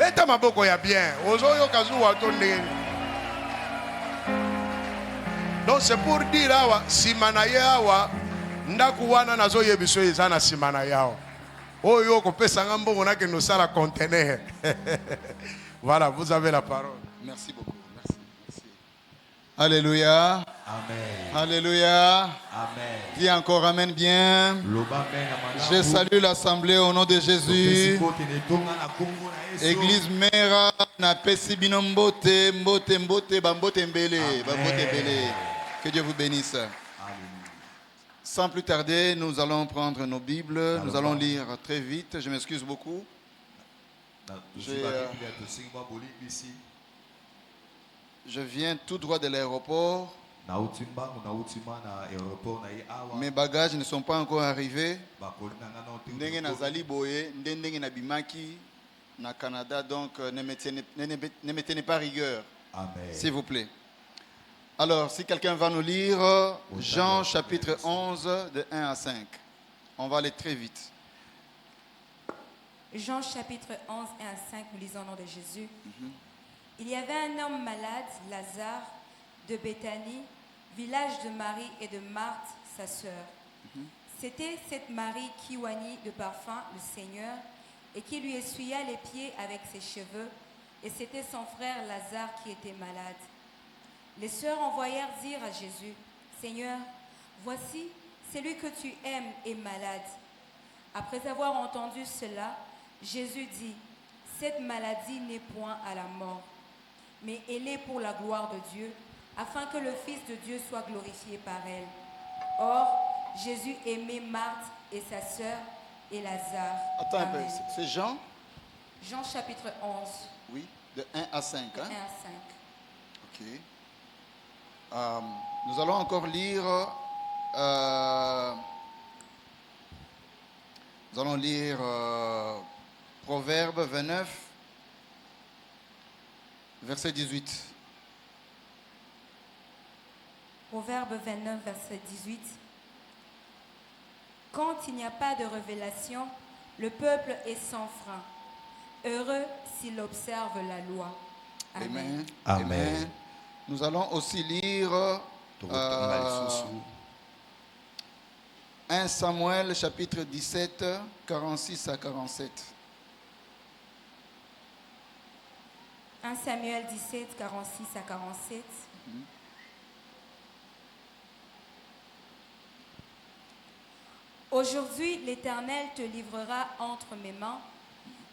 Beta maboko ya bien. Ozoyo kazuwa tonde. Donc c'est pour dire awa simana yawa ndaku wana nazo yebiso ezana simana yao. Oyo ko pesa ngambo monake no sala conteneur. Voilà, vous avez la parole. Merci beaucoup. Merci. Merci. Alléluia. Amen. Alléluia. Amen. Dis encore Amen bien. Je salue l'assemblée au nom de Jésus. Église Mera na pesi bino mbote mbote mbote bambote mbele bambote mbele. Que Dieu vous bénisse. Sans plus tarder, nous allons prendre nos Bibles, nous allons lire très vite. Je m'excuse beaucoup. Je viens tout droit de l'aéroport. Mes bagages ne sont pas encore arrivés. Ndenge nazali boye, ndenge na bimaki na Canada, donc ne me tenez pas rigueur. S'il vous plaît. Alors, si quelqu'un va nous lire Jean chapitre 11 de 1 à 5. On va aller très vite. Jean chapitre 11, 1 à 5, nous lisons au nom de Jésus. Il y avait un homme malade, Lazare, de Béthanie, village de Marie et de Marthe, sa sœur. C'était cette Marie qui oignit de parfum le Seigneur et qui lui essuya les pieds avec ses cheveux, et c'était son frère Lazare qui était malade. Les sœurs envoyèrent dire à Jésus, « Seigneur, voici, celui que tu aimes est malade. » Après avoir entendu cela, Jésus dit, « Cette maladie n'est point à la mort, mais elle est pour la gloire de Dieu, afin que le Fils de Dieu soit glorifié par elle. » Or, Jésus aimait Marthe et sa sœur et Lazare. Attends un peu, c'est Jean? Jean chapitre 11. Oui, de 1 à 5. De 1 hein? à 5. Ok. Nous allons encore lire. Nous allons lire Proverbe 29, verset 18. Proverbe 29, verset 18. Quand il n'y a pas de révélation, le peuple est sans frein. Heureux s'il observe la loi. Amen. Amen. Amen. Nous allons aussi lire 1 Samuel chapitre 17, 46 à 47. 1 Samuel 17, 46 à 47. Aujourd'hui, l'Éternel te livrera entre mes mains.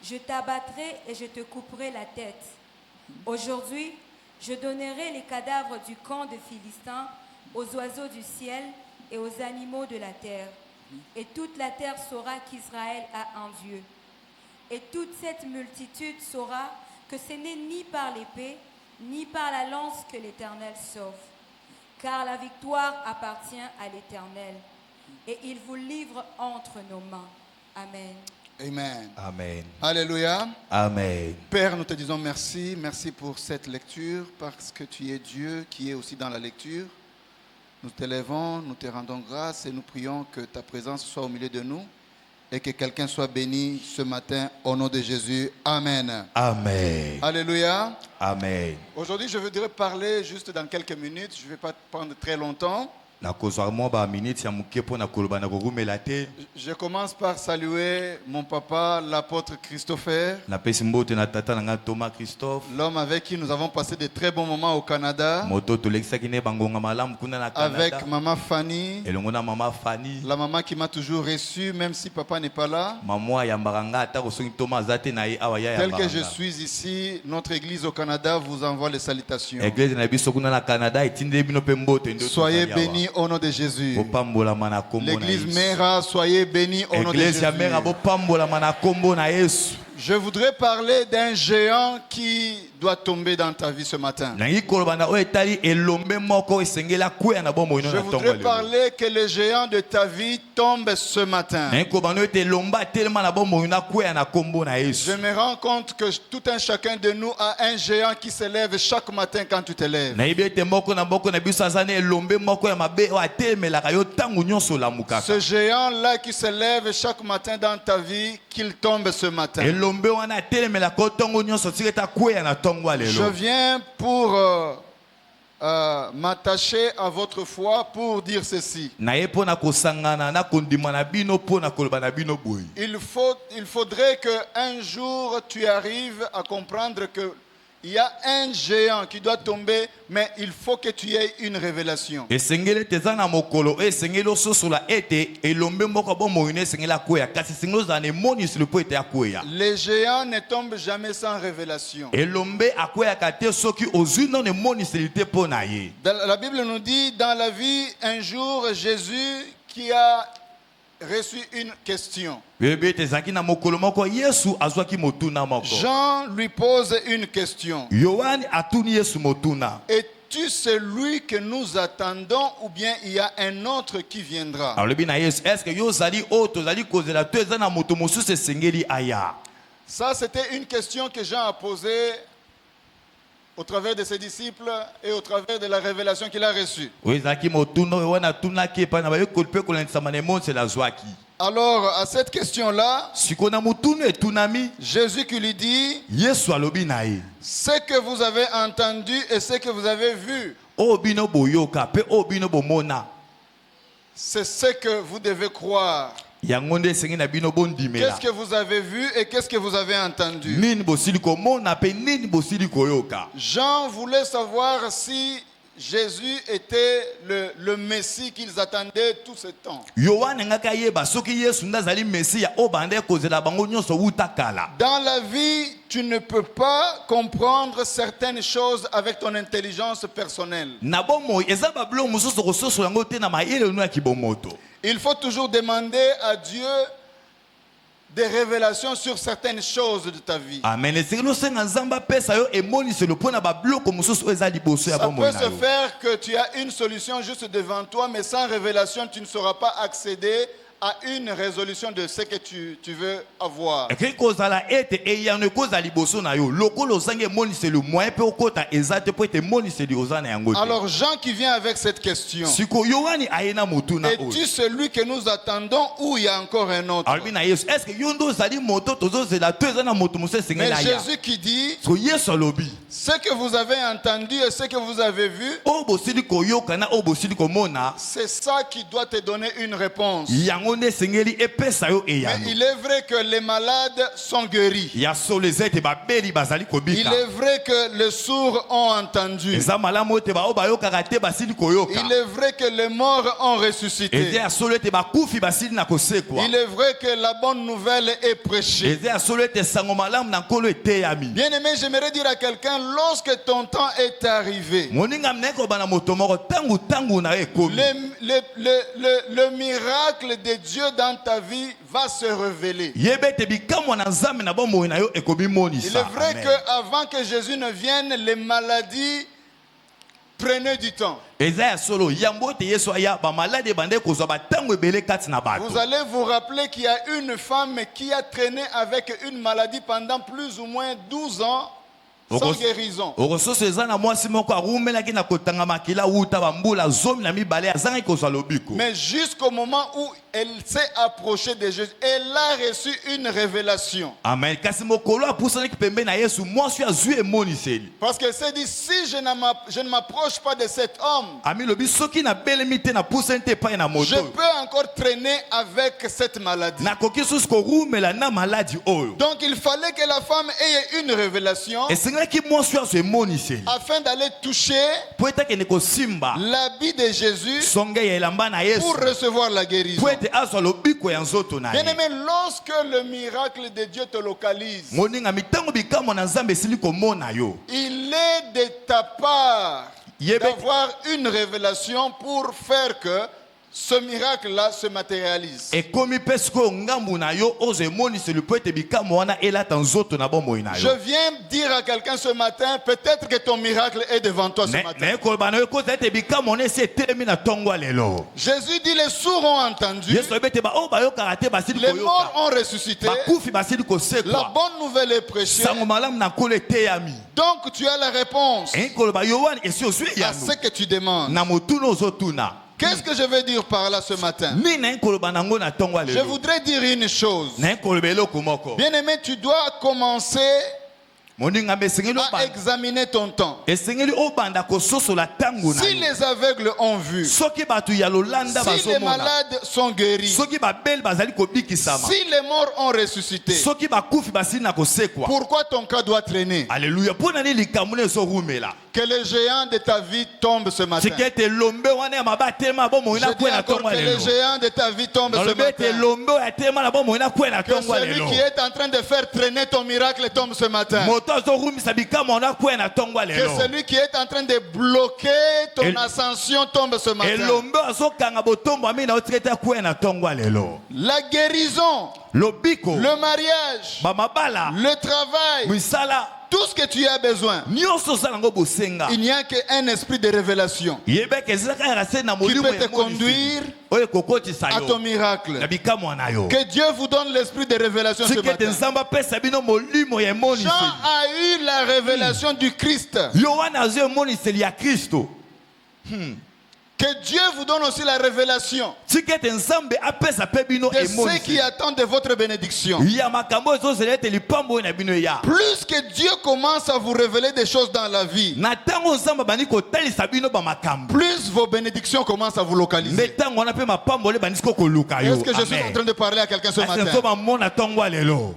Je t'abattrai et je te couperai la tête. Aujourd'hui, je donnerai les cadavres du camp de Philistins aux oiseaux du ciel et aux animaux de la terre. Et toute la terre saura qu'Israël a un Dieu. Et toute cette multitude saura que ce n'est ni par l'épée, ni par la lance que l'Éternel sauve. Car la victoire appartient à l'Éternel. Et il vous livre entre nos mains. Amen. Amen. Amen. Alléluia. Amen. Père, nous te disons merci. Merci pour cette lecture, parce que tu es Dieu qui est aussi dans la lecture. Nous t'élèvons, nous te rendons grâce et nous prions que ta présence soit au milieu de nous et que quelqu'un soit béni ce matin au nom de Jésus. Amen. Amen. Alléluia. Amen. Aujourd'hui, je voudrais parler juste dans quelques minutes. Je ne vais pas prendre très longtemps. Je commence par saluer mon papa, l'apôtre Christopher, l'homme avec qui nous avons passé de très bons moments au Canada, avec maman Fanny, la maman qui m'a toujours reçu, même si papa n'est pas là. Tel que je suis ici, notre église au Canada vous envoie les salutations. Soyez bénis au nom de Jésus. L'église Mera, soyez bénis au nom de Jésus. Je voudrais parler d'un géant qui doit tomber dans ta vie ce matin. Je voudrais parler que le géant de ta vie tombe ce matin. Je me rends compte que tout un chacun de nous a un géant qui se lève chaque matin quand tu te lèves. Ce géant-là qui se lève chaque matin dans ta vie, qu'il tombe ce matin. Je viens pour m'attacher à votre foi pour dire ceci. Il faudrait qu'un jour tu arrives à comprendre que il y a un géant qui doit tomber, mais il faut que tu aies une révélation. Les géants ne tombent jamais sans révélation. La Bible nous dit, dans la vie, un jour, Jésus qui a reçu une question. Jean lui pose une question. Es-tu celui que nous attendons ou bien il y a un autre qui viendra? Ça, c'était une question que Jean a posée au travers de ses disciples et au travers de la révélation qu'il a reçue. Alors, à cette question-là, Jésus qui lui dit, ce que vous avez entendu et ce que vous avez vu, c'est ce que vous devez croire. Qu'est-ce que vous avez vu et qu'est-ce que vous avez entendu? Jean voulait savoir si Jésus était le Messie qu'ils attendaient tout ce temps. Dans la vie, tu ne peux pas comprendre certaines choses avec ton intelligence personnelle. Il faut toujours demander à Dieu des révélations sur certaines choses de ta vie. Amen. Ça peut se faire que tu as une solution juste devant toi, mais sans révélation, tu ne sauras pas accéder à une résolution de ce que tu veux avoir. Alors Jean qui vient avec cette question, es-tu celui que nous attendons ou il y a encore un autre? Mais Jésus qui dit, ce que vous avez entendu et ce que vous avez vu, c'est ça qui doit te donner une réponse. Mais il est vrai que les malades sont guéris. Il est vrai que les sourds ont entendu. Il est vrai que les morts ont ressuscité. Il est vrai que la bonne nouvelle est prêchée. Bien aimé, j'aimerais dire à quelqu'un, lorsque ton temps est arrivé, le miracle de Dieu dans ta vie va se révéler. Il est vrai qu'avant que Jésus ne vienne, les maladies prenaient du temps. Vous allez vous rappeler qu'il y a une femme qui a traîné avec une maladie pendant plus ou moins 12 ans. Sans guérison. Mais jusqu'au moment où elle s'est approchée de Jésus, elle a reçu une révélation. Amen. Parce qu'elle s'est dit, si je ne m'approche pas de cet homme, je peux encore traîner avec cette maladie. Donc il fallait que la femme ait une révélation afin d'aller toucher l'habit de Jésus pour recevoir la guérison. Bien aimé, lorsque le miracle de Dieu te localise, il est de ta part d'avoir une révélation pour faire que ce miracle-là se matérialise. Je viens dire à quelqu'un ce matin, peut-être que ton miracle est devant toi ce matin. Jésus dit, les sourds ont entendu, les morts ont ressuscité, la bonne nouvelle est prêchée. Donc tu as la réponse à ce que tu demandes. Qu'est-ce que je veux dire par là ce matin? Je voudrais dire une chose. Bien-aimé, tu dois commencer à examiner ton temps. Si les aveugles ont vu, si les malades sont guéris, si les morts ont ressuscité, pourquoi ton cas doit traîner? Alléluia. Que les géants de ta vie tombent ce matin. Je dis encore que les géants de ta vie tombent ce matin. Que celui qui est en train de faire traîner ton miracle tombe ce matin. Que celui qui est en train de bloquer ton ascension tombe ce matin. La guérison, le mariage, le travail, tout ce que tu as besoin, il n'y a qu'un esprit de révélation qui peut te conduire à ton miracle. Que Dieu vous donne l'esprit de révélation ce matin. Jean a eu la révélation du Christ. Que Dieu vous donne aussi la révélation de ceux qui attendent de votre bénédiction. Plus que Dieu commence à vous révéler des choses dans la vie, plus vos bénédictions commencent à vous localiser. Est-ce que je suis en train de parler à quelqu'un ce matin?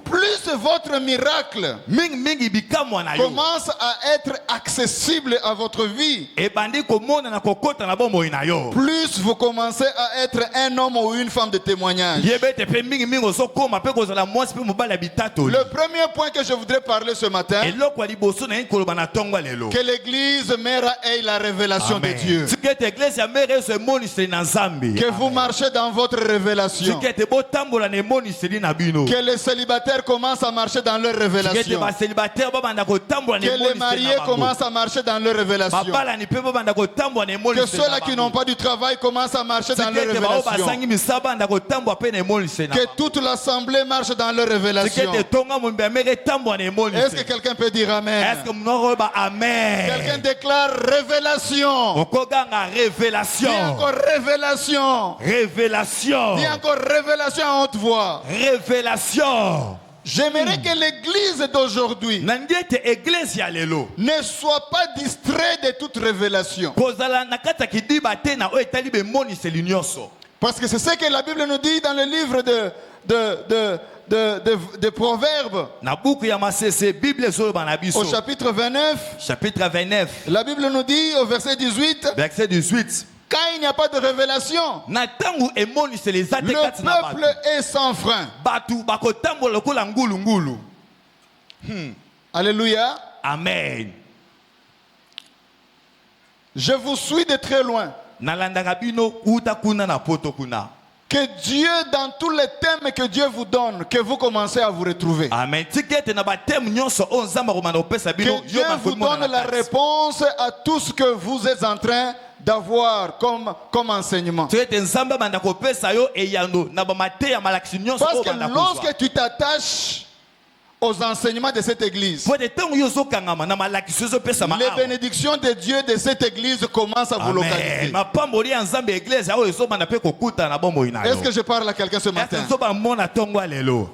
Plus votre miracle commence à être accessible à votre vie, plus vous commencez à être un homme ou une femme de témoignage. Le premier point que je voudrais parler ce matin, que l'église mère ait la révélation de Dieu. Que vous marchez dans votre révélation. Que les célibataires commencent à marcher dans leur révélation. Que les mariés commencent à marcher dans leur révélation. Que ceux-là qui n'ont pas du travail commencent à marcher dans leur révélation. Que toute l'assemblée marche dans leur révélation. Est-ce que quelqu'un peut dire Amen? Quelqu'un déclare révélation. Dis encore révélation. Dis encore révélation en haute voix. J'aimerais que l'église d'aujourd'hui ne soit pas distraite de toute révélation. Parce que c'est ce que la Bible nous dit dans le livre de Proverbes. Au chapitre 29. La Bible nous dit au verset 18. Quand il n'y a pas de révélation, le peuple est sans frein. Alléluia. Amen. Je vous suis de très loin. Que Dieu, dans tous les thèmes que Dieu vous donne, que vous commencez à vous retrouver. Amen. Que Dieu vous donne la réponse à tout ce que vous êtes en train d'avoir comme enseignement. Parce que lorsque tu t'attaches aux enseignements de cette église, les bénédictions de Dieu de cette église commencent à vous localiser. Est-ce que je parle à quelqu'un ce matin?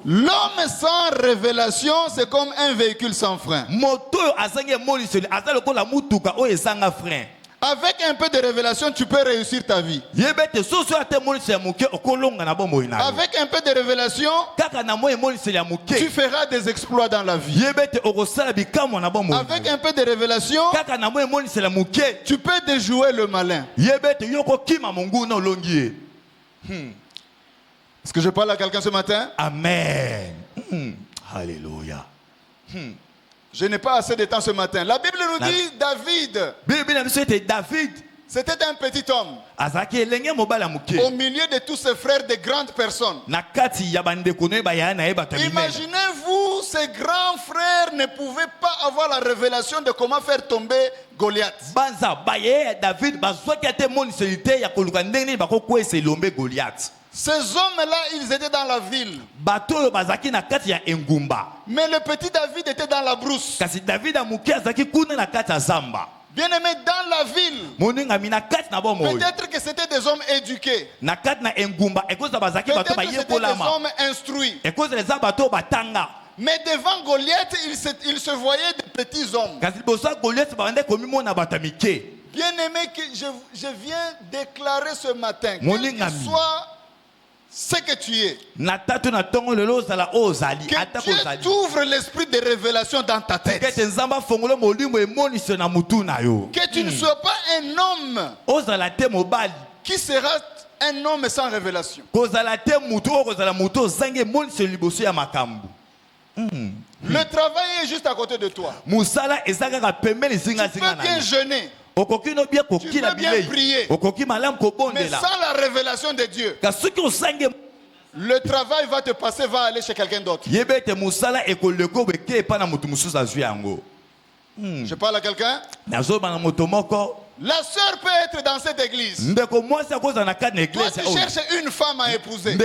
L'homme sans révélation, c'est comme un véhicule sans frein. Avec un peu de révélation, tu peux réussir ta vie. Avec un peu de révélation, tu feras des exploits dans la vie. Avec un peu de révélation, tu peux déjouer le malin. Est-ce que je parle à quelqu'un ce matin? Amen. Alléluia. Je n'ai pas assez de temps ce matin. La Bible nous dit David. C'était un petit homme. Au milieu de tous ses frères, de grandes personnes. Imaginez-vous, ces grands frères ne pouvaient pas avoir la révélation de comment faire tomber Goliath. Ces hommes-là, ils étaient dans la ville. Mais le petit David était dans la brousse. Bien aimé, dans la ville, peut-être que c'était des hommes éduqués. Peut-être que c'était des hommes instruits. Mais devant Goliath, il se voyait des petits hommes. Bien aimé, que je viens déclarer ce matin, quel que soit ce que tu es, que Dieu t'ouvre l'esprit de révélation dans ta tête. Que tu ne sois pas un homme qui sera un homme sans révélation. Le travail est juste à côté de toi. Tu peux bien jeûner. Tu peux bien prier. Mais sans la révélation de Dieu, le travail va te passer, va aller chez quelqu'un d'autre. Je parle à quelqu'un. La sœur peut être dans cette église. Toi, tu cherches une femme à épouser.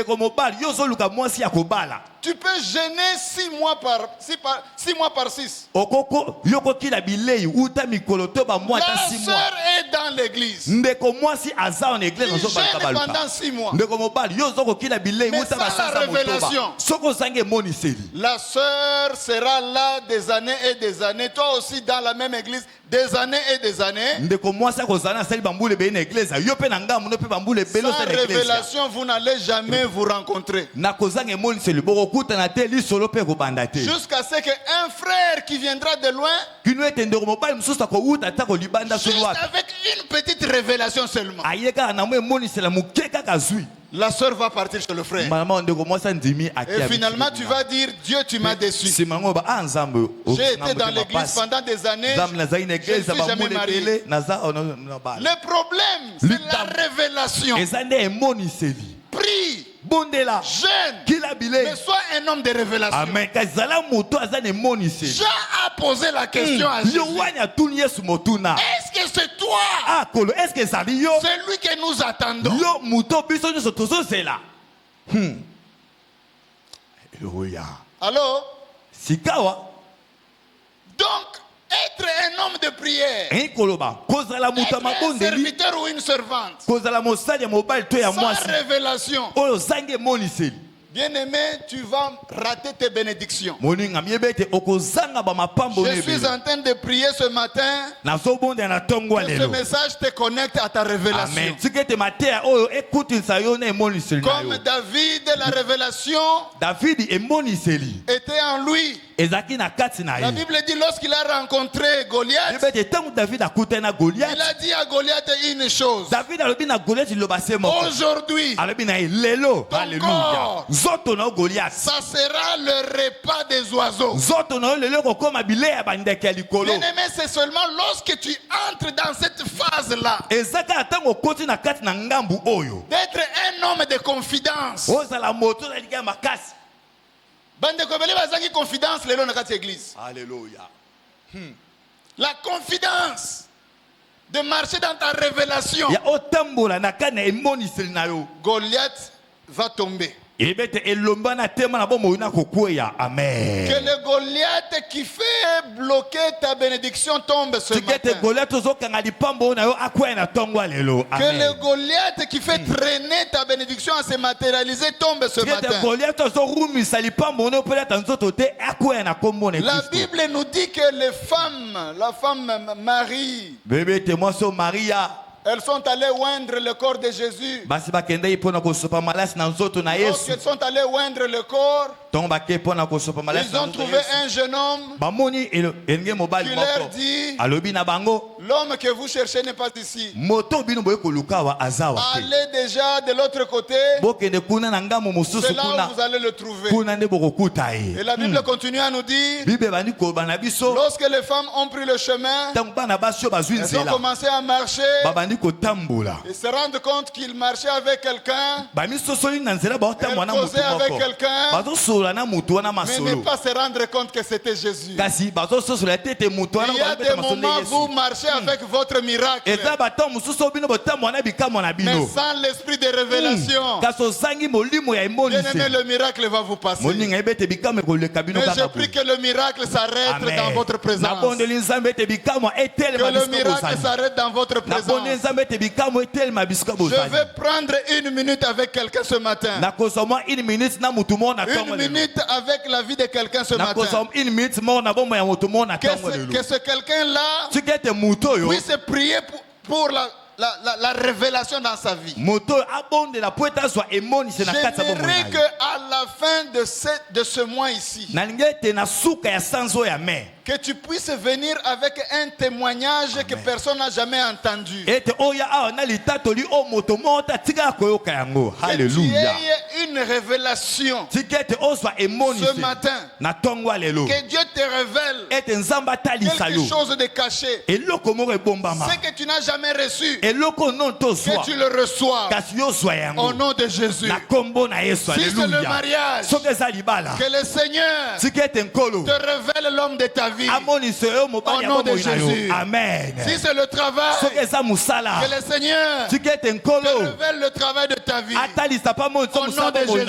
Tu peux gêner 6 mois par 6. La sœur est dans l'église. Il gêne pendant 6 mois. Mais sans la révélation, la sœur sera là des années et des années. Toi aussi dans la même église, des années et des années. Sans révélation, vous n'allez jamais vous rencontrer. Jusqu'à ce qu'un frère qui viendra de loin, juste avec une petite révélation seulement, la sœur va partir chez le frère. Et finalement, tu vas dire, Dieu, tu m'as déçu. J'ai été dans l'église pendant des années. Je ne suis jamais marié. Le problème, c'est la révélation. Prie, jeûne, mais sois un homme de révélation. Jean a posé la question à Jésus. Est-ce que c'est toi? C'est lui que nous attendons. Allô? Donc, être un homme de prière, être un serviteur ou une servante, sans révélation, bien aimé, tu vas rater tes bénédictions. Je suis en train de prier ce matin. Que ce message te connecte à ta révélation. Comme David, la révélation était en lui. La Bible dit lorsqu'il a rencontré Goliath, il a dit à Goliath une chose. Aujourd'hui, ton corps, ça sera le repas des oiseaux. Bien aimé, c'est seulement lorsque tu entres dans cette phase-là d'être un homme de confidence. Alléluia. La confidence de marcher dans ta révélation. Goliath va tomber. Que le Goliath qui fait bloquer ta bénédiction tombe ce matin. Que le Goliath qui fait traîner ta bénédiction à se matérialiser tombe ce matin. La Bible nous dit que la femme Marie, elles sont allées oindre le corps de Jésus. Lorsqu'elles sont allées oindre le corps, ils ont trouvé un jeune homme qui leur dit, l'homme que vous cherchez n'est pas ici. Allez déjà de l'autre côté, c'est là où vous allez le trouver. Et la Bible continue à nous dire, lorsque les femmes ont pris le chemin, elles ont commencé à marcher et se rendre compte qu'ils marchaient avec quelqu'un, elles causaient avec quelqu'un. mais ne pas se rendre compte que c'était Jésus. Il y a des moments où vous marchez avec votre miracle, mais sans l'esprit de révélation. Bien-aimé, le miracle va vous passer. Mais je prie que le miracle s'arrête dans votre présence. Que le miracle s'arrête dans votre présence. Je vais prendre une minute avec quelqu'un ce matin. Une minute avec la vie de quelqu'un ce matin. Que ce quelqu'un-là puisse prier pour la révélation dans sa vie. J'aimerais qu'à la fin de ce mois ici, que tu puisses venir avec un témoignage que personne n'a jamais entendu. Que tu aies une révélation ce matin. Que Dieu te révèle quelque chose de caché. Ce que tu n'as jamais reçu, que tu le reçois au nom de Jésus. Si c'est le mariage, que le Seigneur te révèle l'homme de ta vie. Au nom de Jésus. Amen. Si c'est le travail, que le Seigneur te révèle le travail de ta vie. Au nom de Jésus.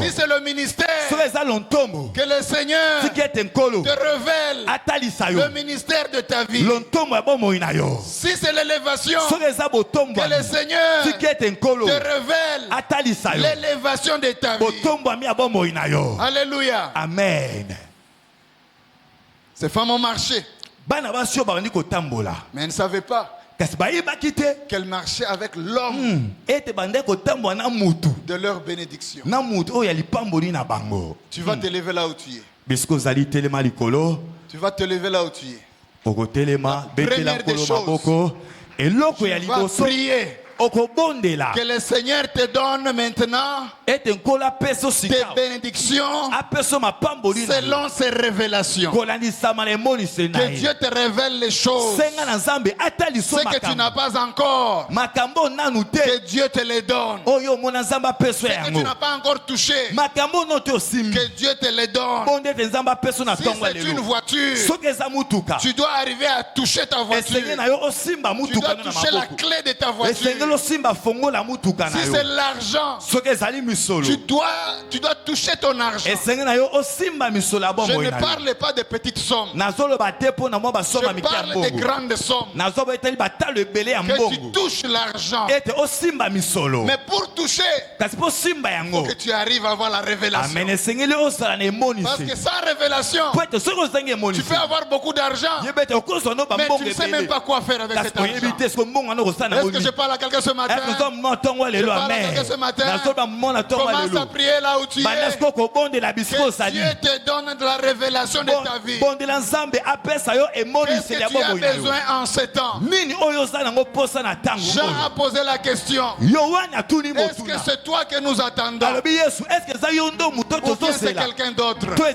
Si c'est le ministère, que le Seigneur te révèle le ministère de ta vie. Si c'est l'élévation, que le Seigneur te révèle l'élévation de ta vie. Alléluia. Amen. Ces femmes ont marché, mais elles ne savaient pas qu'elles marchaient avec l'homme de leur bénédiction. Tu vas te lever là où tu es. Tu vas te lever là où tu es. Première des choses, tu vas prier que le Seigneur te donne maintenant tes bénédictions selon ses révélations. Que Dieu te révèle les choses. Ce que tu n'as pas encore, que Dieu te les donne. Ce que tu n'as pas encore touché, que Dieu te les donne. Si c'est une voiture, tu dois arriver à toucher ta voiture. Tu dois toucher la clé de ta voiture. Si c'est l'argent, tu dois toucher ton argent. Je ne parle pas de petites sommes. Je parle de grandes sommes. Que tu touches l'argent. Mais pour toucher, il faut que tu arrives à avoir la révélation. Parce que sans révélation, tu peux avoir beaucoup d'argent, mais tu ne sais même pas quoi faire avec cet argent. Est-ce que je parle à quelqu'un ce matin? Je parle à quelqu'un ce matin. Commence à prier là où tu es. Que Dieu te donne de la révélation de ta vie. Qu'est-ce que tu as besoin en ce temps? Jean a posé la question. Est-ce que c'est toi que nous attendons? Ou bien c'est quelqu'un d'autre? Toi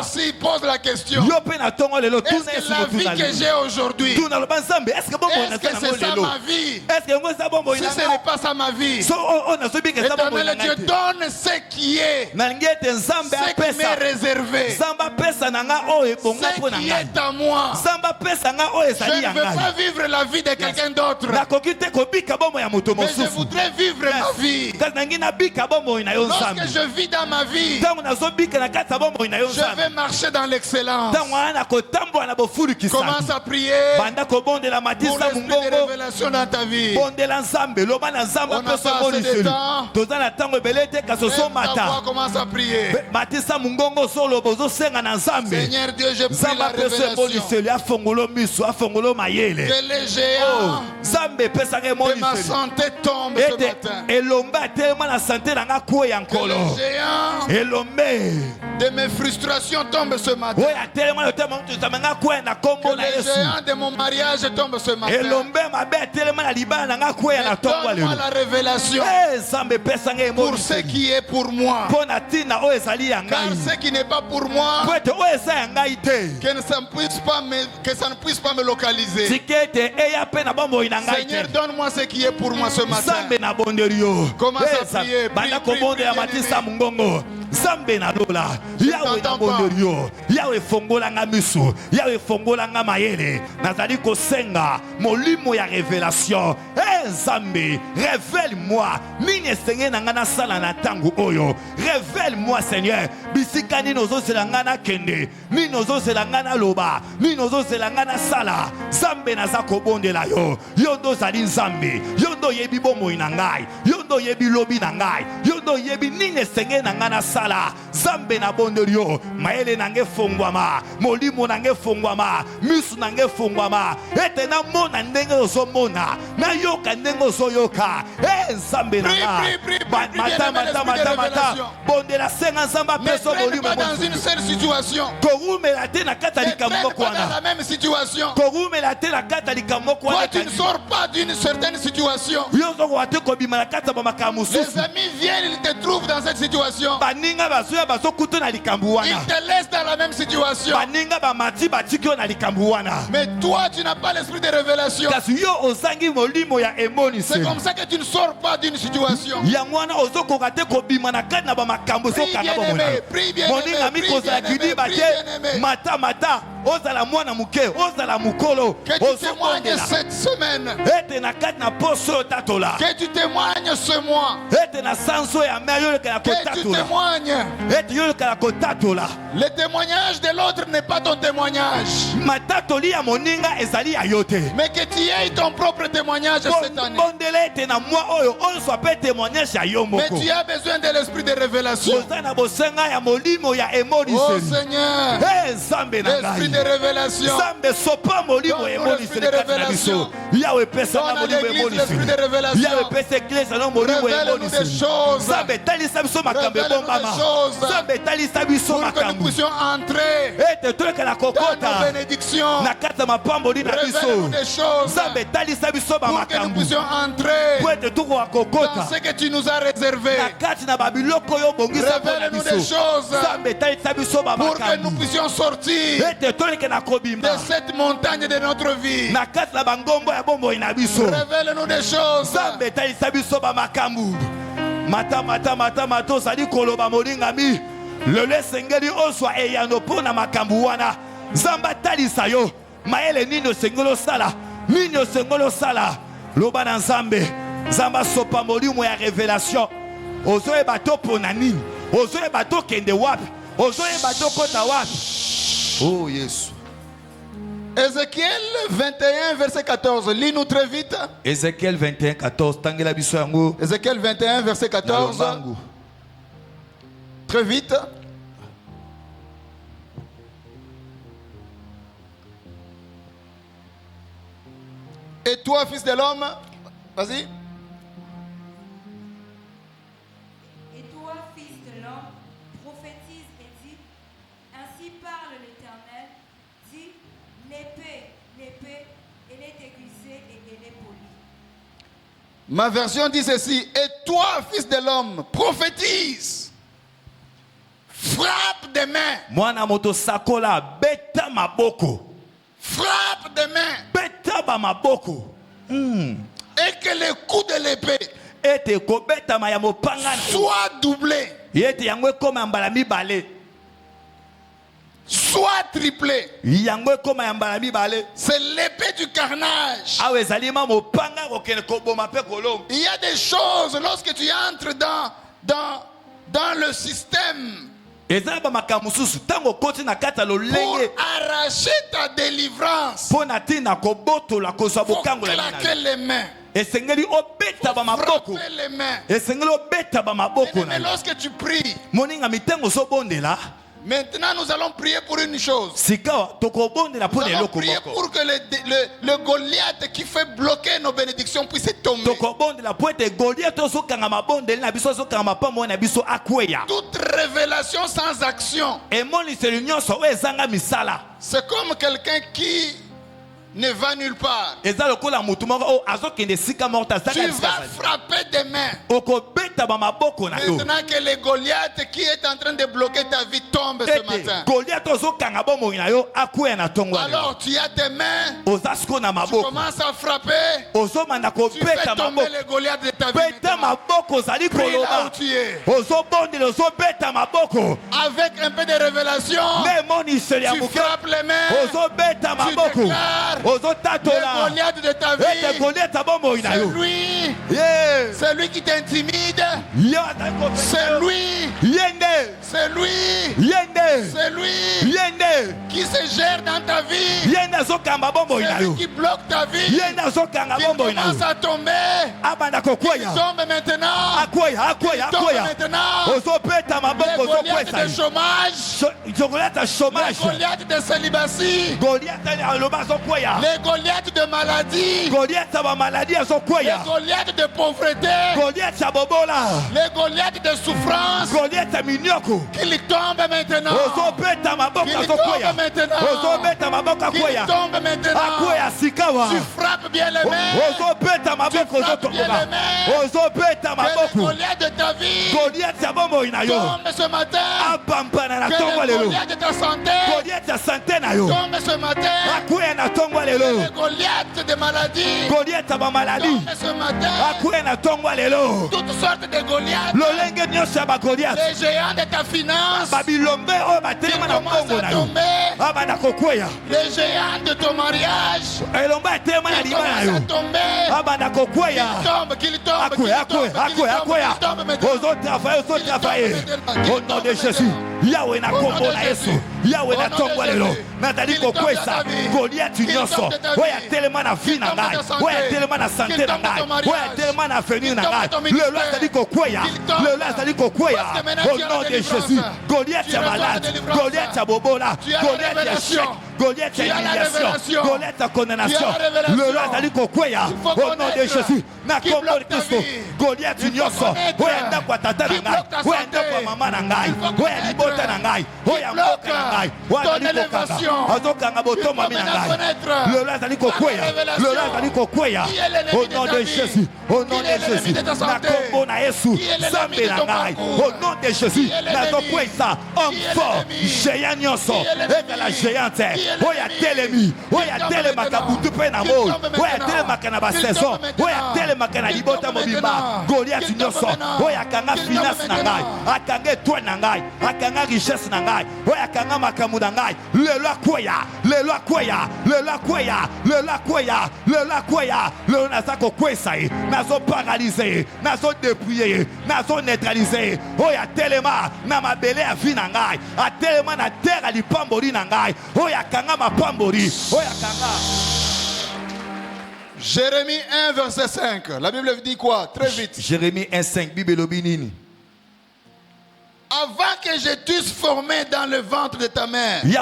aussi pose la question. Est-ce que la vie que j'ai aujourd'hui, est-ce que c'est ça ma vie? Si ce n'est pas ça ma vie, Éternel Dieu, donne ce qui est, ce qui m'est réservé, ce qui est à moi. Je ne veux pas vivre la vie de quelqu'un d'autre, mais je voudrais vivre ma vie. Lorsque je vis dans ma vie, je vais marcher dans l'excellence. Commence à prier pour l'esprit de révélation dans ta vie. On n'a pas assez de temps. Commence à prier. Seigneur Dieu, je prie la révélation. Que les géants de ma santé tombent ce matin. Que les géants de mes frustrations tombent ce matin. Que les géants de mon mariage tombent ce matin. donne-moi la révélation pour ce qui est pour moi. Car ce qui n'est pas pour moi, que ça ne puisse pas me localiser. Seigneur, donne-moi ce qui est pour moi ce matin. Commence à prier. Zambe na lola yawe na bondorio yawe fongola nga misu yawe fongola nga mayele nazali kosenga molimo ya révélation Zambe révèle-moi nini esenge na nga na sala na tangu oyo révèle-moi Seigneur bisika nini ozozela nga na kende nini ozozela nga na loba nini ozozela nga na sala Zambe naza kobondela yo yondo zali Nzambe yondo yebi bomoi na ngai yondo yebi lobi na ngai yondo yebi nini esenge na nga na sala Zambe na bondorio maele nange fongwama molimo nange fongwama misu nange fongwama ete na mona ndenge ozomona na yoka ndenge ozoyoka Zambe na mata bondela senga Nzamba peso molimo dans une seule situation. korumela te na kata likambo Pas dans la même situation. korumela te na kata likambo Toi tu ne sors pas d'une certaine situation. yozo ko ate ko bimana kata ba makamusu Les amis viennent, ils te trouvent dans cette situation. baninga bazoya bazokuta na likambo wana Ils te laissent dans la même situation. baninga ba mati batiki na likambo wana Mais toi tu n'as pas l'esprit de révélation. kasi yo ozangi molimo ya emoni C'est comme ça que tu ne sors pas d'une situation. yango wana ozokoka te kobimana kati na ba makambo zokanga bomona moninga mikozala kidi bate mata ozala mwana muke ozala mukolo Que tu témoignes cette semaine. ete na kati na poso tatola Que tu témoignes ce mois. ete na sanso ya mer yo lekala Que tu kotatola témoignes. ete yo lekala kotatola Le témoignage de l'autre n'est pas ton témoignage. matatoli ya moninga ezali ya yo te Mais que tu aies ton propre témoignage cette année. bondela ete na mwa oyo ozwa pe témoignage ya yo Mais moko tu as besoin de l'esprit de révélation. oza na bosenga ya molimo ya Oh emoniseli Seigneur, Nzambe na l'esprit ngai de révélation. Nzambe sopa molimo Donne-nous emoniseli l'esprit de kati na biso révélation. yawe pesa na Donne à molimo l'église l'esprit de emoniseli révélation. yawe pesa eglise na molimo Révèle-nous des emoniseli choses Nzambe talisa biso makambo Révèle-nous ebombama des choses Nzambe talisa biso pour que nous makambo puissions entrer ete tolekala dans nos kokota bénédictions. na kati ya mapamboli na Révèle-nous biso des choses Nzambe talisa biso pour que nous bamakambo puissions entrer po ete tokoka dans kokota ce que tu nous as réservé. na kati na babiloko oyo obongisa mpo na Révèle-nous biso des choses Nzambe talisa biso pour que nous bamakambo puissions sortir ete tolekela de kobima cette montagne de notre vie. na kati na bangombo ya bomoi na biso Révèle-nous des choses Nzambe talisa biso bamakambo mata ozali koloba molingami lelo esengeli ozwa eyano mpo na makambo wana Nzambe atalisa yo mayele nini osengeli osala nini osengeli osala loba na Nzambe Nzambe asopa molimo ya révélation ozoyeba to mpona nini ozoyeba to kende wapi ozoyeba to kota wapi oh Yesu Ézéchiel 21, verset 14. Lis-nous très vite. Ézéchiel 21, 14. Tangela biso yango. Ézéchiel 21, verset 14. Très vite. Et toi, fils de l'homme, vas-y. Et toi, fils de l'homme, prophétise et dis, ainsi parle l'Éternel, dis, l'épée, elle est aiguisée et elle est polie. Ma version dit ceci. Et toi, fils de l'homme, prophétise. Frappe des mains. Mwana moto sakola beta maboko. Frappe des mains. Beta ba maboko. Et que le coup de l'épée Ete ko beta ma ya mopanga soit doublé. Yete yango koma mbala mibale. Soit triplé. Yango koma mbala mibale. C'est l'épée du carnage. Awe zalima mopanga kokene ko boma pe kolom. Il y a des choses lorsque tu entres dans le système Ezaba makamususu tango koti na kata lo pour lenge arracher ta délivrance. pona tina ko boto la ko Faut sabokango la claquer les mains. esengeli obeta ba maboko Frapper les mains. esengeli obeta ba maboko Mais na lorsque tu pries, moninga mitengo so bondela maintenant nous allons prier pour une chose. sikawa tokobondela Nous pona allons eloko prier moko pour que le Goliath qui fait bloquer nos bénédictions puisse tomber. tokobondela po ete Goliath ozokanga mabondeli na biso ozokanga mapambo na biso akweya Toute révélation sans action, emoniseli nyonso oyo ezanga misala c'est comme quelqu'un qui ne va nulle part. Tu vas frapper des mains. Maintenant que les Goliaths qui est en train de bloquer ta vie tombent ce matin. Alors tu as tes mains, tu commences à frapper, tu fais tomber les Goliaths de ta vie. Prie là où tu es. Avec un peu de révélation, tu frappes les mains, tu déclares les Goliaths de ta vie. C'est lui qui t'intimide. C'est lui qui se gère dans ta vie. C'est lui qui bloque ta vie. Il commence à tomber. Il tombe maintenant. Les Goliaths de chômage, les Goliaths de célibatie, les Goliaths de maladie, les Goliaths de pauvreté, les Goliaths de souffrance, qu'ils tombent maintenant. Qu'ils tombent maintenant. Tu frappes bien les mains. Tu frappes bien les mains. Que les Goliaths de ta vie tombent ce matin. Que les Goliaths de ta santé tombent ce matin. Que les Goliaths de maladie tombent ce matin. Toutes sortes de Goliaths. Les géants de ta finance commencent à tomber. Les géants de ton mariage commencent à tomber. Qu'ils tombent. Au nom de Jésus, Yahweh na kombo na Yesu, Yahweh na tongwa lelo, natali kokwesa Goliath nyonso, oya telema na vie na ngai, oya telema na santé na ngai, oya telema na avenir na ngai, lelo azali kokweya, lelo azali kokweya, au nom de Jésus, Goliath ya malade, Goliath ya bobola, Goliath ya chèque, Goliath ya humiliation, Goliath ya condamnation, lelo azali kokweya, au nom de Jésus, na kombo de Kristo, Goliath nyonso, oya ndako ya tata na ngai, oya ndako ya mama na ngai, oya libota na ngai, oya mboka na ngai, oya libokanga, azokanga botomba mi na ngai, lelo azali kokweya, lelo azali kokweya, au nom de Jésus, au nom de Jésus, na kombo na Yesu, Zambe na ngai, au nom de Jésus, nazokwesa homme fort, géant nyonso, ezala géante, oya telemi, oya telemaka butu mpe na moi, oya telemaka na basaison, oya telemaka na libota mobimba, Goliath nyonso, oya kanga finance na ngai, akanga étoile na ngai, akanga richesse na ngai, oya kanga makamu na ngai, lelo akweya, lelo akweya, lelo akweya, lelo akweya, lelo akweya, lelo naza kokwesa ye, nazo paralyser, nazo dépouiller, nazo neutraliser, oya telema na mabele ya vie na ngai, atelema na terre lipamboli na ngai, oya kanga mapamboli, oya kanga. Jérémie 1 verset 5. La Bible dit quoi? Très vite. Jérémie 1 5 Bible lobinini. Avant que je t'eusse formé dans le ventre de ta mère, je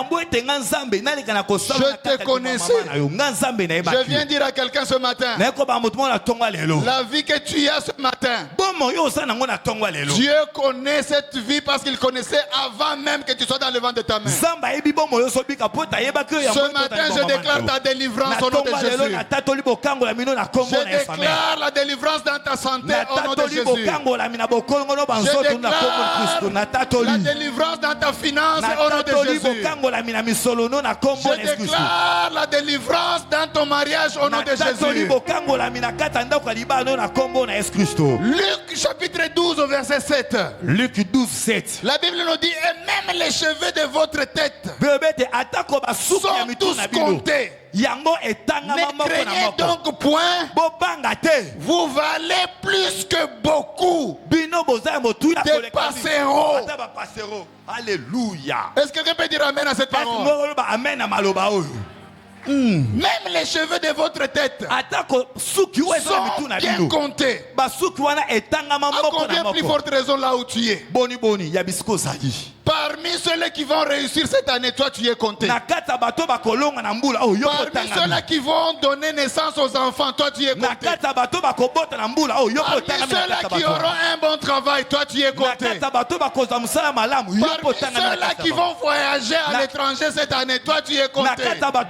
te connaissais. Je viens dire à quelqu'un ce matin, la vie que tu as ce matin, Dieu connaît cette vie parce qu'il connaissait avant même que tu sois dans le ventre de ta mère. Ce matin, je déclare ta délivrance au nom de Jésus. Je déclare la délivrance dans ta santé au nom de Jésus. Je déclare la délivrance dans ta finance au nom de Jésus. Je déclare la délivrance dans ton mariage au nom de Jésus. Luc chapitre 12 au verset 7. Luc 12, 7. La Bible nous dit, et même les cheveux de votre tête sont tous comptés. Ne craignez donc point, vous valez plus que beaucoup de passereaux. Alléluia. Est-ce que quelqu'un peut dire amen à cette parole? Même les cheveux de votre tête sont bien comptés. À combien plus forte raison là où tu es? Parmi Parmi ceux qui vont réussir cette année, toi tu y es compté. Parmi ceux qui vont donner naissance aux enfants, toi tu y es compté. Parmi ceux qui auront un bon travail, toi tu y es compté. Parmi ceux qui vont voyager à l'étranger cette année, toi tu y es compté. Parmi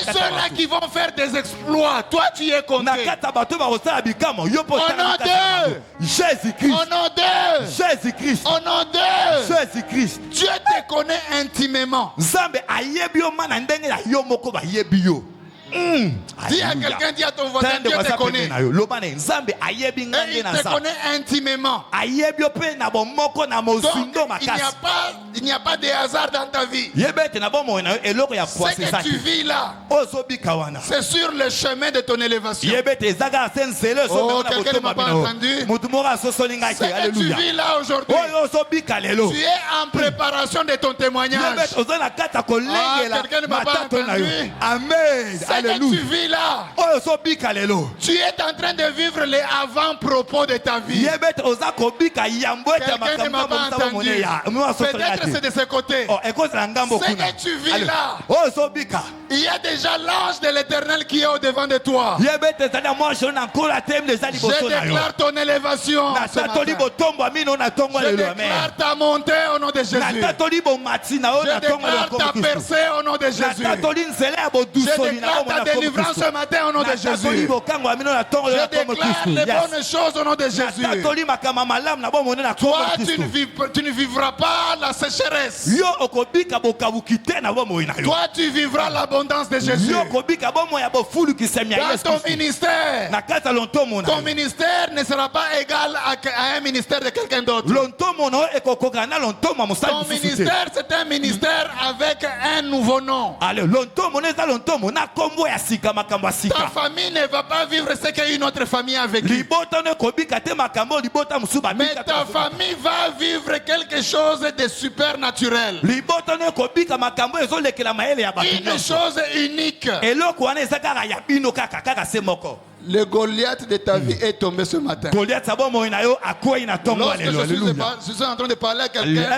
ceux qui vont faire des exploits, toi tu y es compté. Au nom de Jésus-Christ. Au nom de Jésus-Christ. Au nom de Jésus-Christ. Dieu te connaît intimement. Dis à quelqu'un, dis à ton voisin, Dieu te connaît. Et il te connaît intimement. Donc, il n'y a pas de hasard dans ta vie. Ce que tu vis là, c'est sur le chemin de ton élévation. Oh, quelqu'un ne m'a pas entendu. Ce que tu vis là aujourd'hui, tu es en préparation de ton témoignage. Quelqu'un ne m'a pas entendu. Amen. Ce que tu vis là, tu es en train de vivre les avant-propos de ta vie. Quelqu'un ne m'a pas entendu. Peut-être c'est de ce côté. Ce que tu vis là, il y a déjà l'ange de l'Éternel qui est au devant de toi. Je déclare ton élévation. Je déclare ta montée au nom de Jésus. Je déclare ta percée au nom de Jésus. Je déclare ta délivrance ce matin au nom de Jésus. Je déclare les bonnes choses au nom de Jésus. Toi, tu ne vivras pas la sécheresse. Toi, tu vivras l'abondance de Jésus. Dans ton ministère, ton ministère ne sera pas égal à un ministère de quelqu'un d'autre. Ton ministère, c'est un ministère avec un nouveau nom. Ta famille ne va pas vivre ce qu'une autre famille a vécu. Mais ta famille va vivre quelque chose de supernaturel. Une chose unique. Le Goliath de ta vie est tombé ce matin. Lorsque je suis en train de parler à quelqu'un,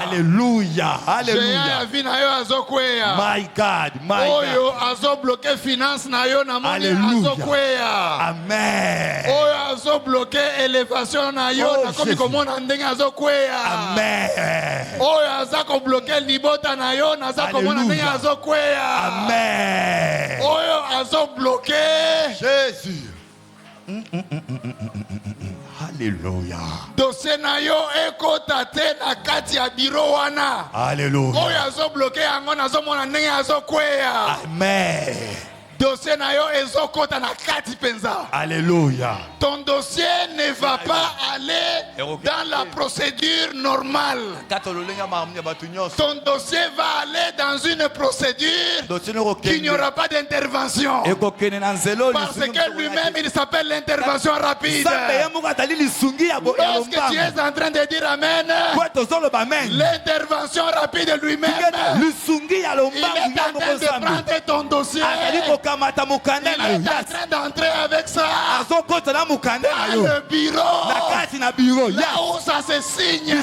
Alléluia. Alléluia. My God. My God. Bloqué finance na yo na moni Alléluia. Amen. Azo bloqué élévation na yo na komi komona ndenge azo kwea. Amen. Azo bloqué libota na yo na azo komona ndenge azo kwea. Amen. Azo bloqué Jésus. Alléluia. Dossier na yo ekota te na kati ya biro wana. Alléluia. Azo bloqué yango nazo mona ndenge azo kwea. Amen. Dossier na yo ezokota na kati penza. Alléluia. Ton dossier ne va pas aller dans la procédure normale. Ton dossier va aller dans une procédure qui n'y aura pas d'intervention. Parce que lui-même il s'appelle l'intervention rapide. Lorsque tu es en train de dire Amen, l'intervention rapide de lui-même, il est en train de prendre ton dossier. Il est en train d'entrer avec ça dans le bureau, là où ça se signe. Je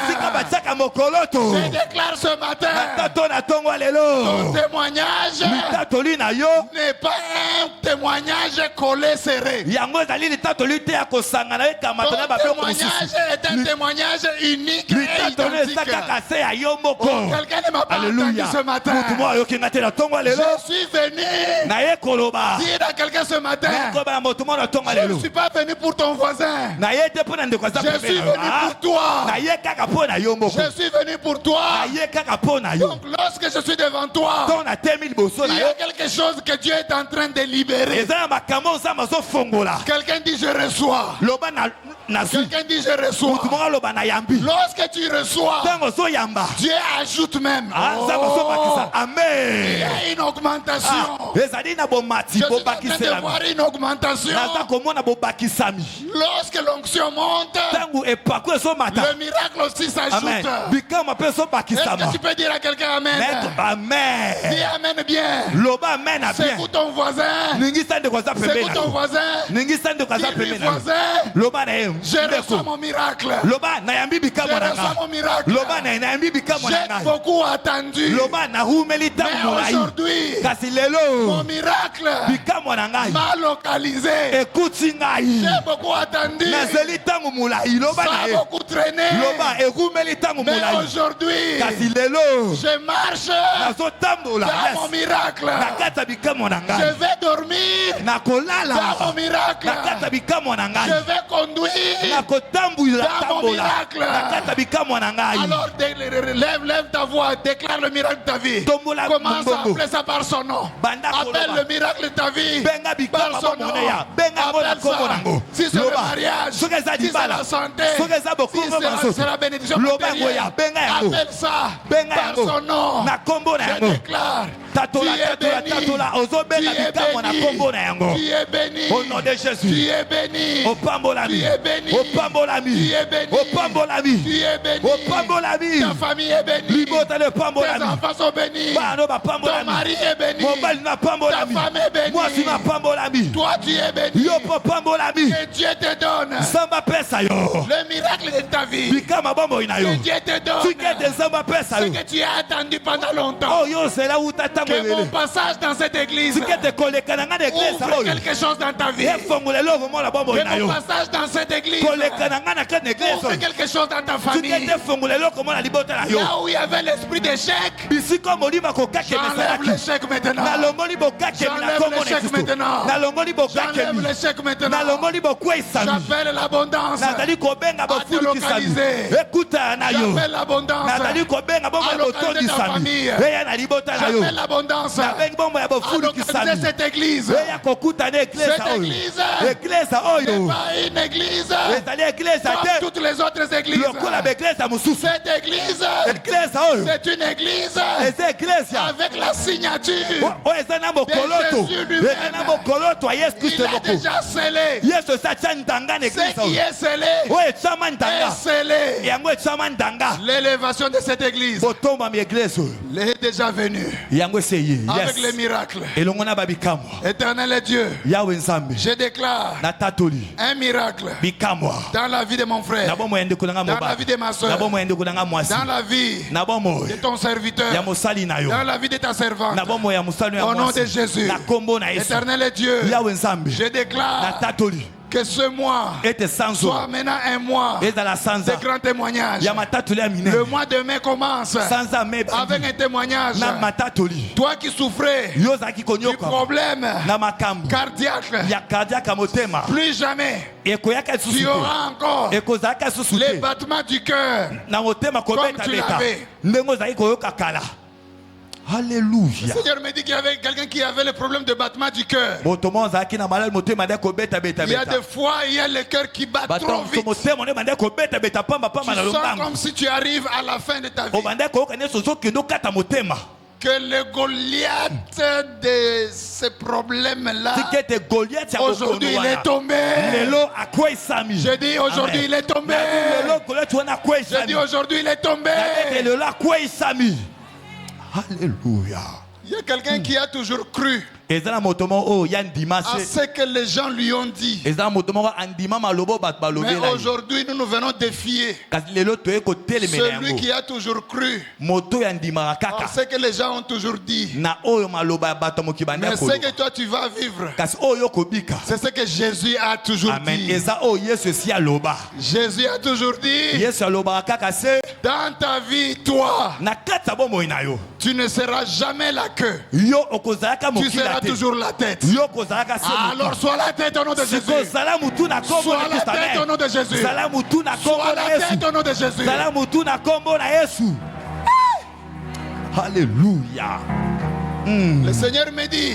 déclare ce matin, ton témoignage n'est pas un témoignage collé serré. Ton témoignage est un témoignage unique et identique. Quelqu'un ne m'a pas entendu ce matin. Je suis venu dire à quelqu'un ce matin, je ne suis pas venu pour ton voisin. Je suis venu pour toi. Je suis venu pour toi. Donc lorsque je suis devant toi, il y a quelque chose que Dieu est en train de libérer. Quelqu'un dit je reçois. Quelqu'un dit je reçois. Lorsque tu reçois, Dieu ajoute même. Amen. Il y a une augmentation. Je suis en train de voir une augmentation. Lorsque l'onction monte, le miracle aussi s'ajoute. Est-ce que tu peux dire à quelqu'un Amen? Amen. Dis Amen bien. C'est pour ton voisin. C'est pour ton voisin. Dis voisin. Je reçois mon miracle. Loba na yambi bikamo Je na reçois nga. mon miracle. Loba na yambi bikamo na J'ai nga. beaucoup attendu. Loba na humeli Mais tango na yi. aujourd'hui, Kasi lelo mon miracle bikamo na nga. m'a localisé. Ekuti ngai. J'ai beaucoup attendu. Nazeli tango mulai loba Ça na a ye. beaucoup traîné. Loba ehumeli tango Mais mulai. aujourd'hui, Kasi lelo je marche nazo tambola. dans mon miracle. Na kata bikamo na Je ngai. vais dormir Na kolala. dans mon miracle. Na kata bikamo na Je ngai. vais conduire. Na kotambula Dans mon tambola. miracle. Na kata bikamo na ngai. Alors lève ta voix, déclare le miracle de ta vie. Tombola Commence à mbongo. appeler ça par son nom. Banda Appelle koloba. le miracle de ta vie Benga bikama par son nom. bomone ya. Benga ngona Appelle kombo ça. nango. Si c'est le Loba. mariage, Soki eza si c'est libala. la santé, Soki eza si bokongo c'est masoso. la bénédiction Loba matérielle, ngoya. Benga yango. appelle ça Benga par yango. son nom. Na kombo na Je yango. déclare, Tatola, tu es tatola, béni. tatola. Ozo Tu benga es bikamo na béni. kombo na yango. Tu es béni. Au nom de Jésus. Tu es béni. Au pambolami. Tu es béni. Au pambolami. Tu es béni. Au pambolami. Tu es béni. Au pambolami. Ta famille est bénie. Libota le Tes pambolami. enfants sont bénis. Bano ba Ton pambolami. mari est béni. Mobile na pambolami. Ta femme est bénie. Moi si ma pambolami. Toi, tu es béni. Yo po pambolami. Que Dieu te donne Samba pesa yo. le miracle de ta vie. Bikama bombo ina yo. Que Dieu te donne Tikete samba pesa ce yo. que tu as attendu pendant longtemps. Oh yo c'est là où t'attends Que mon bébé. passage dans cette église Tikete koleka na ngana église ouvre oyo. quelque chose dans ta vie. Efongole logo mo la bombo Que ina yo. mon passage dans cette église Koleka na ngana kana église ouvre oyo. quelque chose dans ta famille. Tikete fongole logo mo la libota na yo. Là où il y avait l'esprit d'échec, Bisiko molima kokake j'enlève mesaki. l'échec maintenant. Na longoli bokake na J'enlève kombo na l'échec Kristo. maintenant. Na longoli bokake J'enlève mi. l'échec Na maintenant. longoli bokwesami. J'appelle l'abondance. Nazali kobenga bofulukisami. localiser. Ekuta na yo. J'appelle l'abondance. Nazali kobenga bombo À ya localiser ta botondisami. famille. Eya na libota na yo. J'appelle l'abondance. Nabengi bombo ya À localiser bofulukisami. cette église. Eya kokutana eklesa Cette oyo. église Eklesa n'est oyo. pas une église Ezali eklesa comme te. toutes les autres églises. Lokola beklesa mosusu. Cette église, Eklesa oyo. c'est une église Eza eklesa. avec la signature. Oyo eza na mokoloto. Jésus lui-même. Eza na mokoloto ya Yesu Il Kristo a moko. déjà scellé. Yesu esatia ntanga na Ce eklesa qui oyo. est scellé Oyo etiama est ntanga. scellé. Yango etiama ntanga. L'élévation de cette église Botombami eglesa oyo. est déjà venue Yango eseye. avec les Yes. miracles. Elongo na babikamwa. Éternel est Dieu. Yawe nzambe. Je déclare Natatoli. un miracle Bikamwa. dans la vie de mon frère, Na bomo yende kulanga dans la mobali. vie de ma Na soeur, bomo yende kulanga mwasi. dans la vie Na bomo de ton serviteur, ya mosali na yo. dans la vie de ta servante. Na bomo ya mosali ya Au nom mwasi. de Jésus. Na kombo na Yesu. Éternel est Dieu. Yawe nzambe. Je déclare Natatoli. que ce mois Ete sanzo. soit maintenant un mois Ezala sanza. de grands témoignages. Ya matatoli ya mine. Le mois de mai commence Sanza me avec un témoignage. na matatoli. Toi qui souffrais Yo zaki du konyoka. problème Na makambo. cardiaque, Ya cardiaque motema. plus jamais Ekoyaka tu susute. auras encore Ekozaka les susute. battements du cœur. Na motema kobeta tu beta. l'avais. Ndengo zaki koyoka kala. Alléluia. Le Seigneur me dit qu'il y avait quelqu'un qui avait le problème de battement du cœur. Botomo zaki na malal motema de kobeta beta Il y a beta. des fois, il y a le cœur qui bat trop Baton vite. motema ne mande kobeta beta pamba Tu pamba na sens lombango. comme si tu arrives à la fin de ta vie. Obande koyoka ne sozo kendo kata motema. Que le Goliath de ces problèmes-là, Tikete Goliath ya aujourd'hui il est tombé. Lelo akwesami. Je dis aujourd'hui il est tombé. Lelo Goliath wana Je akwesami. dis aujourd'hui il est tombé. Lelo akwesami. Alléluia. Il y a quelqu'un qui a toujours cru Ezana motomo o yan à dimase. ce que les gens lui ont dit. Ezana motomo andima malobo bat balobe Mais la. aujourd'hui nous venons défier Kasi lelo toye ko telemela celui yango. qui a toujours cru Moto ya ndima à kaka. ce que les gens ont toujours dit. Na oyo maloba bato mokibanda Mais ko. ce que toi tu vas vivre, Kasi oyo kobika. c'est ce que Jésus a toujours Amen. dit. Eza o Yesu si aloba. Jésus a toujours dit, Yesu aloba kaka se dans ta vie, toi, na kata bomo ina yo. tu ne seras jamais la queue. Yo okozalaka Tu mokila seras te. toujours la tête. Yo kozalaka se. Alors sois la tête au nom de Jésus. Zala mutu na kombo Sois na la Kristo. tête au nom de Jésus. Zala mutu na kombo Sois na la Yesu. tête au nom de Jésus. Zala mutu na kombo na Yesu. Alléluia. Le Seigneur me dit,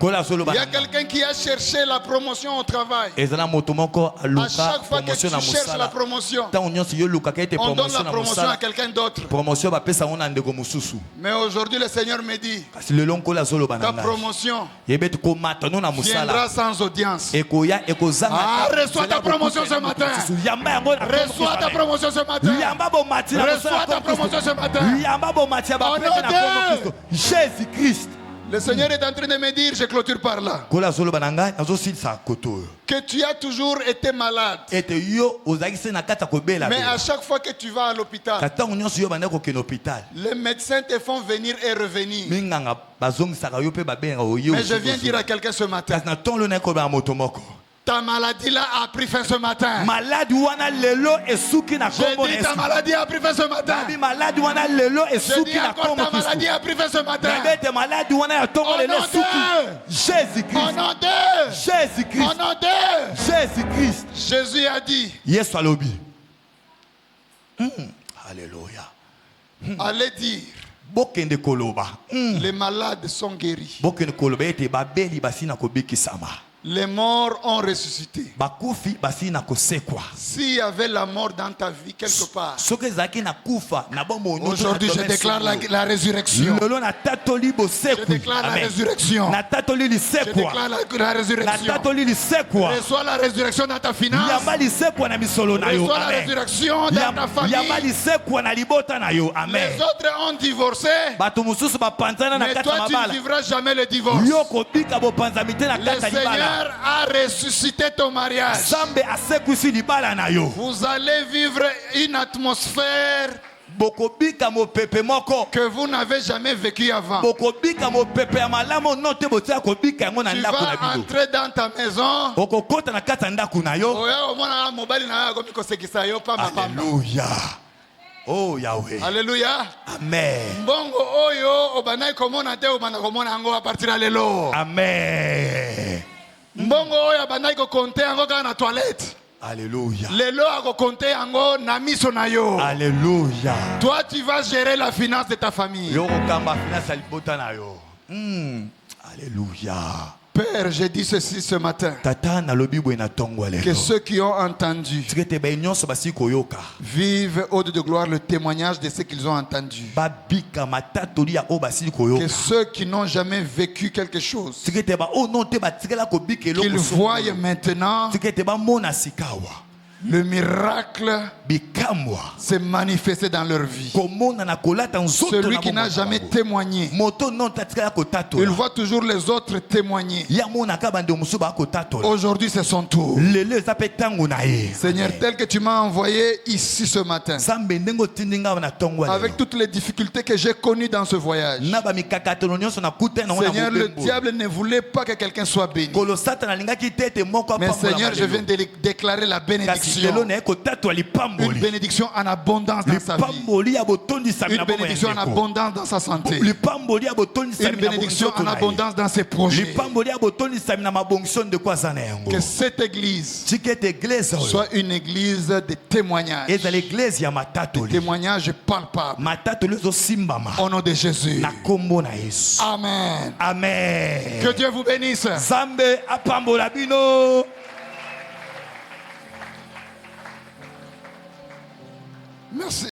Kola solo il y a ba. quelqu'un qui a cherché la promotion au travail. Ezala moto moko À aluka chaque fois que tu promotion na cherches la musala. promotion, Ta onyosi yo luka kete on donne promotion la na promotion à musala. quelqu'un d'autre. Promotion ba pesa ona ndeko mususu. Mais aujourd'hui, le Seigneur me dit, Kasi lelo kola solo ba ta nanga. promotion Yebet ko matano na musala. viendra sans audience. Ekoya ekozanga. Ah, reçois ta promotion ce matin. Yamba yango na Reçois ta promotion ce matin. Yamba bo mati na Reçois ta promotion ce matin. Yamba bo mati ba Au pete nom na de kombo Kristo. Jésus Christ. Le Seigneur est en train de me dire, je clôture par là, que tu as toujours été malade. Mais à chaque fois que tu vas à l'hôpital, les médecins te font venir et revenir. Mais je viens dire à quelqu'un ce matin, ta maladie là a pris fin ce matin. J'ai dit ta maladie a pris fin ce matin. J'ai dit encore ta maladie a pris fin ce matin. Au nom de Jésus-Christ. Au nom de Jésus-Christ. Jésus a dit. Yes, Alléluia. Allez dire. Les malades sont guéris. Les morts ont ressuscité. S'il y avait la mort dans ta vie quelque part, aujourd'hui je déclare la résurrection. Je déclare la résurrection. Je déclare la résurrection. Reçois la résurrection dans ta finance. Reçois la résurrection dans ta famille. Les autres ont divorcé, mais toi tu ne vivras jamais le divorce. Le Seigneur a ressuscité ton mariage. Vous allez vivre une atmosphère que vous n'avez jamais vécu avant. Tu vas entrer dans ta maison. Alléluia. Oh Yahweh. Alléluia. Amen. Mbongo oyo obanai komona te obana komona yango a partir de lelo. Amen. Mbongo oyo abanai ko compter yango kana na toilette. Alléluia. Lelo a ko compter yango na miso na yo. Alléluia. Toi tu vas gérer la finance de ta famille. Yo kamba finance alibota na yo. Alléluia. Père, j'ai dit ceci ce matin. Que ceux qui ont entendu vivent au-delà de gloire le témoignage de ce qu'ils ont entendu. Que ceux qui n'ont jamais vécu quelque chose, qu'ils voient maintenant le miracle s'est manifesté dans leur vie. Celui qui n'a jamais témoigné, il voit toujours les autres témoigner. Aujourd'hui c'est son tour. Seigneur, tel que tu m'as envoyé ici ce matin, avec toutes les difficultés que j'ai connues dans ce voyage, Seigneur, le diable ne voulait pas que quelqu'un soit béni. Mais Seigneur, je viens de déclarer la bénédiction. Une bénédiction en abondance dans sa vie. Une bénédiction en abondance dans sa santé. Une bénédiction en abondance dans ses projets. Que cette église soit une église de témoignages. De témoignages palpables. Au nom de Jésus. Amen. Amen. Que Dieu vous bénisse. Merci.